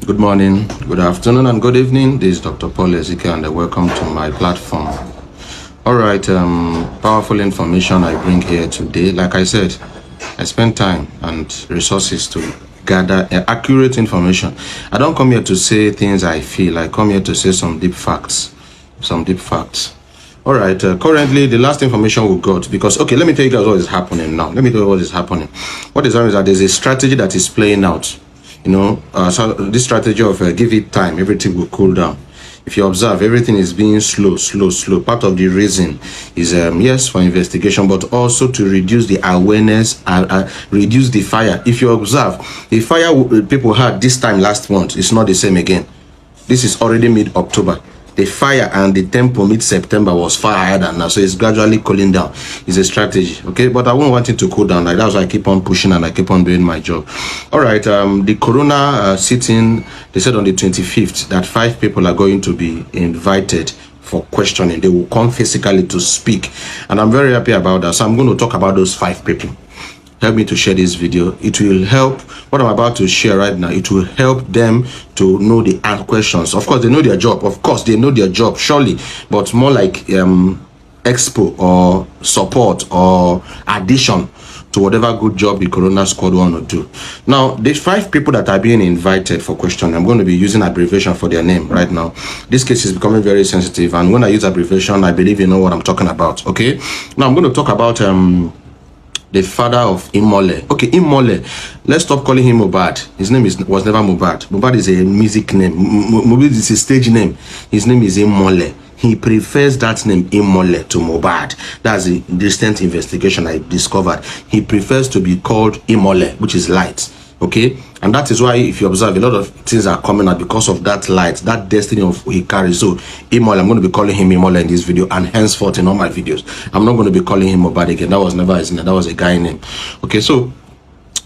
Good morning, good afternoon, and good evening. This is Dr. Paul Ezekiel, and welcome to my platform. All right, powerful information I bring here today. Like I said, I spend time and resources to gather accurate information. I don't come here to say things I feel. I come here to say some deep facts. All right, currently the last information we got, because okay, let me tell you guys what is happening now. What is happening is that there's a strategy that is playing out. You know, so this strategy of give it time, everything will cool down. If you observe, everything is being slow. Part of the reason is yes, for investigation, but also to reduce the awareness and reduce the fire. If you observe, the fire people had this time last month is not the same again. This is already mid-October. The fire and the tempo mid-September was far higher than now, so it's gradually cooling down. It's a strategy, okay? But I won't want it to cool down. Like that's why I keep on pushing and I keep on doing my job. All right, the corona sitting, they said on the 25th that 5 people are going to be invited for questioning. They will come physically to speak, and I'm very happy about that. So I'm going to talk about those 5 people. Help me to share this video. It will help what I'm about to share right now. It will help them to know the questions. Of course, they know their job. Of course, they know their job, surely. But more like expo or support or addition to whatever good job the Corona Squad want to do. Now, the 5 people that are being invited for questioning, I'm going to be using abbreviation for their name right now. This case is becoming very sensitive. And when I use abbreviation, I believe you know what I'm talking about. Okay? Now, I'm going to talk about the father of Imole. Okay, Imole. Let's stop calling him Mohbad. His name was never Mohbad. Mohbad is a music name. Mohbad is a stage name. His name is Imole. He prefers that name Imole to Mohbad. That's the recent investigation I discovered. He prefers to be called Imole, which is light. Okay, and that is why if you observe, a lot of things are coming out because of that light, that destiny of he carries. So Imole, I'm going to be calling him Imole in this video, and henceforth in all my videos I'm not going to be calling him Mohbad again. That was never his name. That was a guy name. Okay, so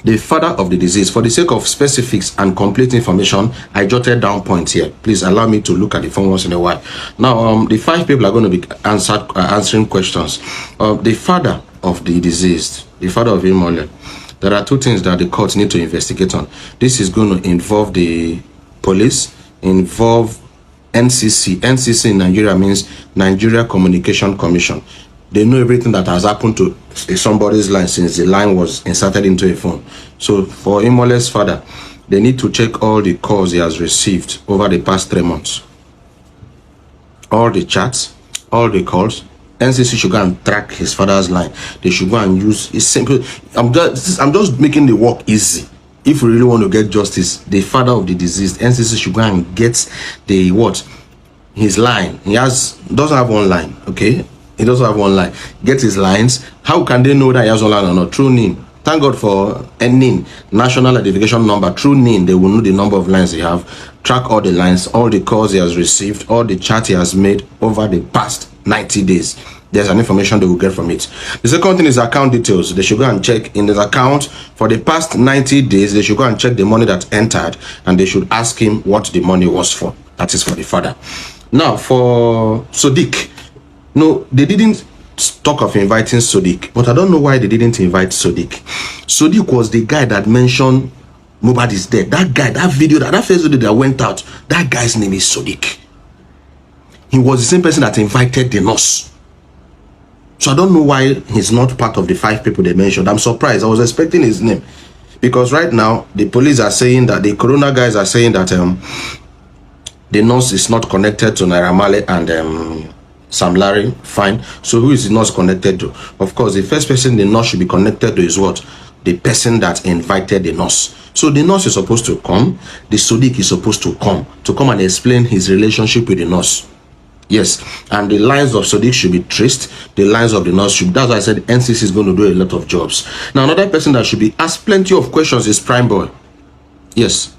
the father of the disease, for the sake of specifics and complete information, I jotted down points here. Please allow me to look at the phone once in a while. Now the 5 people are going to be answering questions. The father of the deceased, the father of Imole, there are 2 things that the courts need to investigate on. This is going to involve the police, involve NCC. NCC in Nigeria means Nigeria Communication Commission. They know everything that has happened to somebody's line since the line was inserted into a phone. So for Imole's father, they need to check all the calls he has received over the past 3 months. All the chats, all the calls. NCC should go and track his father's line. They should go and use. It's simple. I'm just making the work easy. If we really want to get justice, the father of the deceased, NCC should go and get the his line. He doesn't have one line. Okay, he doesn't have one line. Get his lines. How can they know that he has one line or not? Through NIN. Thank God for NIN, National Identification Number. Through NIN, they will know the number of lines they have. Track all the lines, all the calls he has received, all the chat he has made over the past 90 days. There's an information they will get from it. The second thing is account details. They should go and check in his account for the past 90 days. They should go and check the money that entered, and they should ask him what the money was for. That is for the father. Now for Sodiq, no, they didn't talk of inviting Sodiq, but I don't know why they didn't invite Sodiq. Sodiq was the guy that mentioned Mohbad is dead. That guy, that video, that first video that went out, that guy's name is Sodiq. He was the same person that invited the nurse. So I don't know why he's not part of the 5 people they mentioned. I'm surprised. I was expecting his name. Because right now, the police are saying that, the corona guys are saying that the nurse is not connected to Naira Marley and Sam Larry. Fine. So who is the nurse connected to? Of course, the first person the nurse should be connected to is what? The person that invited the nurse. So the nurse is supposed to come. The Sodiq is supposed to come and explain his relationship with the nurse. Yes, and the lines of Sodiq should be traced. The lines of the nurse should. That's why I said NCC is going to do a lot of jobs. Now, another person that should be asked plenty of questions is Prime Boy. Yes,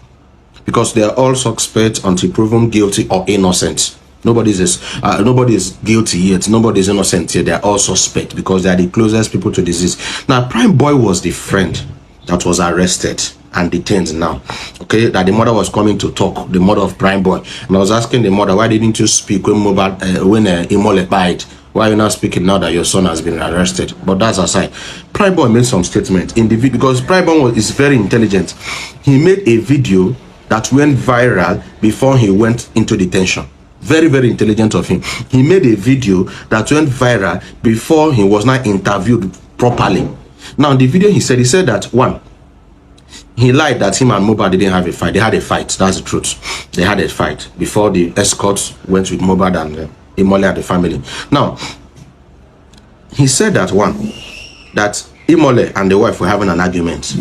because they are all suspects until proven guilty or innocent. Nobody is guilty yet. Nobody is innocent yet. They are all suspect because they are the closest people to disease. Now, Prime Boy was the friend that was arrested and detained now. Okay, that the mother was coming to talk, the mother of Prime Boy. And I was asking the mother, why didn't you speak when Imole died? Why are you not speaking now that your son has been arrested? But that's aside. Prime Boy made some statement in the video because Prime Boy is very intelligent. He made a video that went viral before he went into detention. Very, very intelligent of him. He made a video that went viral before he was not interviewed properly. Now, the video he said that, one, he lied that him and Mohbad didn't have a fight. They had a fight. That's the truth. They had a fight before the escorts went with Mohbad and Imole and the family. Now, he said that, one, that Imole and the wife were having an argument.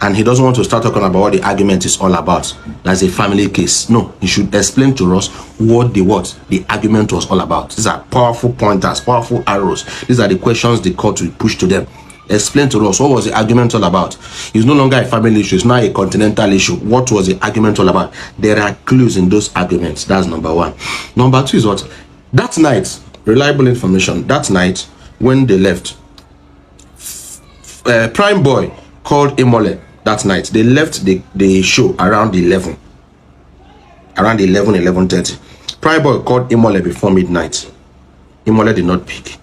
And he doesn't want to start talking about what the argument is all about. That's a family case. No, he should explain to us what the argument was all about. These are powerful pointers, powerful arrows. These are the questions the court will push to them. Explain to us what was the argument all about. It's no longer a family issue, it's now a continental issue. What was the argument all about? There are clues in those arguments. That's number one. Number two is what? That night, reliable information, that night when they left, Prime Boy called Imole that night. They left the show around 11. Around 11:30. Prime Boy called Imole before midnight. Imole did not pick.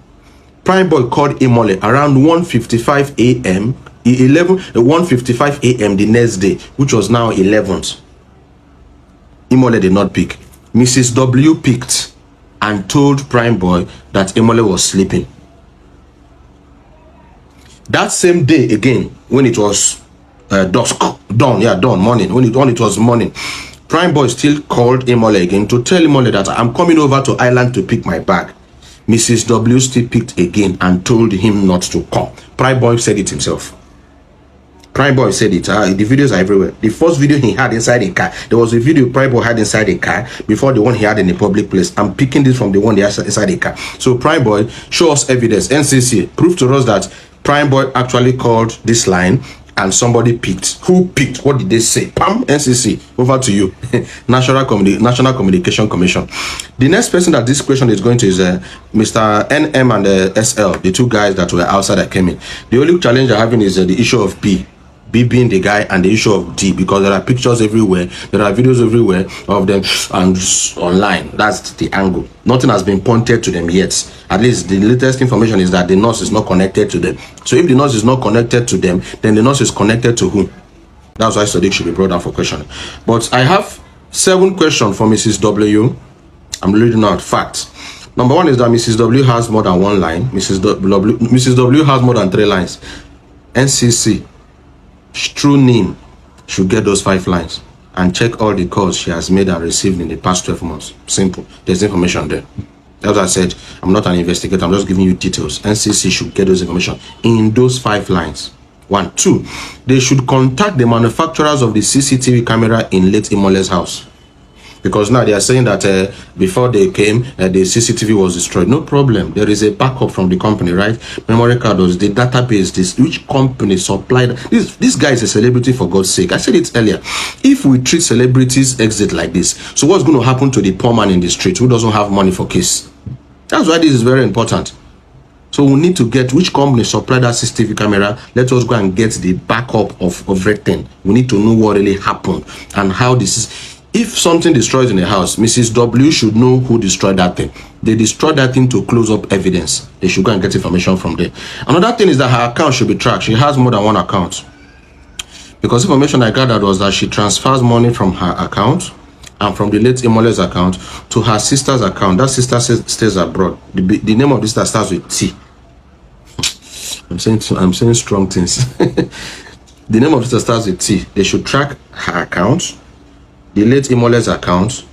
Prime Boy called Imole around 1:55 a.m. 1:55 a.m. the next day, which was now 11th. Imole did not pick. Mrs. W picked and told Prime Boy that Imole was sleeping. That same day again, when it was dawn, morning, when it was morning, Prime Boy still called Imole again to tell Imole that I'm coming over to Island to pick my bag. Mrs. W still picked again and told him not to come. Prime Boy said it himself. Prime Boy said it. The videos are everywhere. The first video he had inside a car, there was a video Prime Boy had inside a car before the one he had in a public place. I'm picking this from the one he had inside a car. So Prime Boy, show us evidence. NCC, prove to us that Prime Boy actually called this line and somebody picked. Who picked? What did they say? Pam, NCC, over to you. National Communication Commission. The next person that this question is going to is Mr. NM and SL, the two guys that were outside that came in. The only challenge they're having is the issue of B being the guy, and the issue of D, because there are pictures everywhere, there are videos everywhere of them and online. That's the angle. Nothing has been pointed to them yet. At least the latest information is that the nurse is not connected to them. So if the nurse is not connected to them, then the nurse is connected to whom? That's why Sadiq should be brought down for questioning. But I have 7 questions for Mrs. W. I'm reading out facts. Number 1 is that Mrs. W has more than 1 line. Mrs. W has more than 3 lines. NCC, true name, should get those 5 lines and check all the calls she has made and received in the past 12 months. Simple. There's information there. As I said, I'm not an investigator, I'm just giving you details. NCC should get those information in those 5 lines. 1. 2, they should contact the manufacturers of the CCTV camera in late Imole's house. Because now they are saying that before they came, the CCTV was destroyed. No problem. There is a backup from the company, right? Memory card was the database. Which company supplied this guy is a celebrity, for God's sake. I said it earlier. If we treat celebrities exit like this, so what's going to happen to the poor man in the street who doesn't have money for case? That's why this is very important. So we need to get which company supplied that CCTV camera. Let us go and get the backup of everything. We need to know what really happened and how this is. If something destroys in a house, Mrs. W should know who destroyed that thing. They destroyed that thing to close up evidence. They should go and get information from there. Another thing is that her account should be tracked. She has more than 1 account. Because information I gathered was that she transfers money from her account and from the late Imole's account to her sister's account. That sister stays abroad. The name of this sister starts with T. I'm saying strong things. The name of this sister starts with T. They should track her account, the late Imole's account,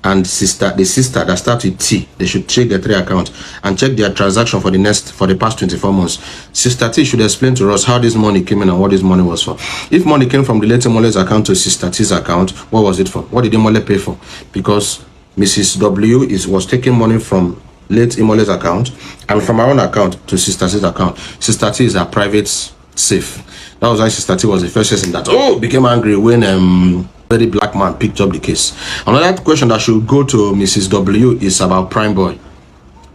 and the sister that starts with T. They should check their 3 accounts and check their transaction for the past 24 months. Sister T should explain to us how this money came in and what this money was for. If money came from the late Imole's account to Sister T's account, what was it for? What did Imole pay for? Because Mrs. W was taking money from late Imole's account and from her own account to Sister T's account. Sister T is a private safe. That was why Sister T was the first person that became angry when very black man picked up the case. Another question that should go to Mrs. W is about Prime Boy.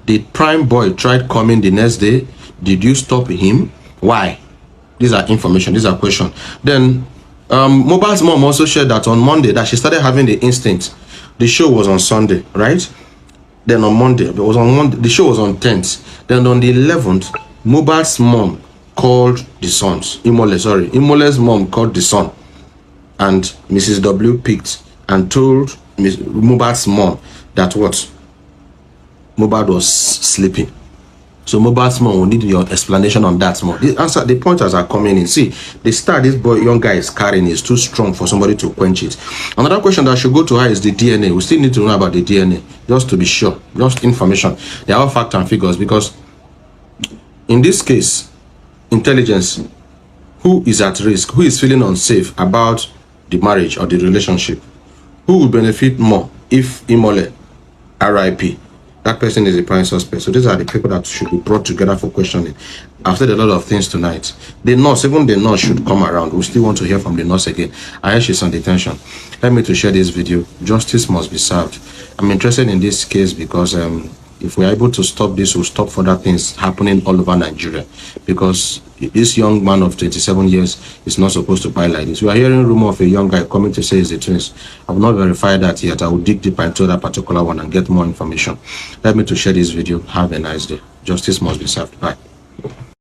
Did Prime Boy try coming the next day? Did you stop him? Why? These are information, these are questions. Then Mohbad's mom also shared that on Monday that she started having the instinct. The show was on Sunday, right? Then on Monday, the show was on 10th. Then on the 11th, Mohbad's mom called the sons. Imole's mom called the son and Mrs. W picked and told Mohbad's mom that what? Mohbad was sleeping. So Mohbad's mom will need your explanation on that more. The pointers are coming in. See, the star this young guy is carrying is too strong for somebody to quench it. Another question that should go to her is the DNA. We still need to know about the DNA, just to be sure. Just information. They are all facts and figures, because in this case, intelligence, who is at risk, who is feeling unsafe about the marriage or the relationship, who will benefit more if Imole, RIP, that person is a prime suspect. So these are the people that should be brought together for questioning. I've said a lot of things tonight. The nurse, even the nurse should come around. We still want to hear from the nurse again. I hear she's on detention. Help me to share this video. Justice must be served. I'm interested in this case because if we're able to stop this, we'll stop further things happening all over Nigeria. Because this young man of 27 years is not supposed to buy like this. We are hearing rumor of a young guy coming to say it's the twins. I have not verified that yet. I will dig deeper into that particular one and get more information. Let me to share this video. Have a nice day. Justice must be served. Bye.